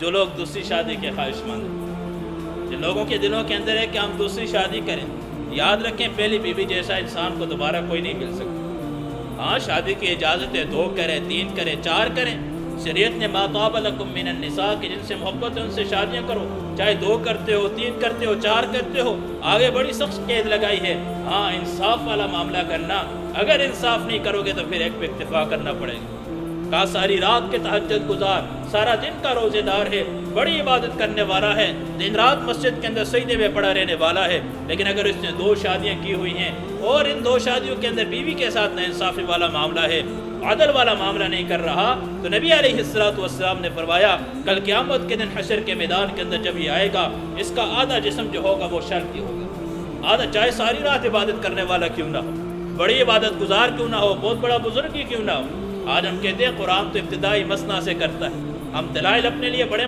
جو لوگ دوسری شادی کے خواہش مند ہیں، جن لوگوں کے دلوں کے اندر ہے کہ ہم دوسری شادی کریں، یاد رکھیں پہلی بیوی جیسا انسان کو دوبارہ کوئی نہیں مل سکتا۔ ہاں شادی کی اجازت ہے، 2 کریں، 3 کریں، 4 کریں۔ شریعت نے ما طاب لکم من النساء کہ جن سے محبت ہے ان سے شادیاں کرو، چاہے 2 کرتے ہو، 3 کرتے ہو، 4 کرتے ہو، آگے بڑی سخت قید لگائی ہے۔ ہاں انصاف والا معاملہ کرنا، اگر انصاف نہیں کرو گے تو پھر ایک پہ اکتفا کرنا پڑے گا۔ کہا ساری رات کے تہجد گزار، سارا دن کا روزے دار ہے، بڑی عبادت کرنے والا ہے، دن رات مسجد کے اندر سجدے میں پڑا رہنے والا ہے، لیکن اگر اس نے 2 شادیاں کی ہوئی ہیں اور ان 2 شادیوں کے اندر بیوی کے ساتھ ناانصافی والا معاملہ ہے، عدل والا معاملہ نہیں کر رہا، تو نبی علیہ السلام نے فرمایا کل قیامت کے دن حشر کے میدان کے اندر جب یہ آئے گا، اس کا آدھا جسم جو ہوگا وہ شرطی ہوگا، آدھا چاہے ساری رات عبادت کرنے والا کیوں نہ ہو، بڑی عبادت گزار کیوں نہ ہو، بہت بڑا بزرگ ہی کیوں نہ ہو۔ آج ہم کہتے ہیں قرآن تو ابتدائی مثنیٰ سے کرتا ہے، ہم دلائل اپنے لیے بڑے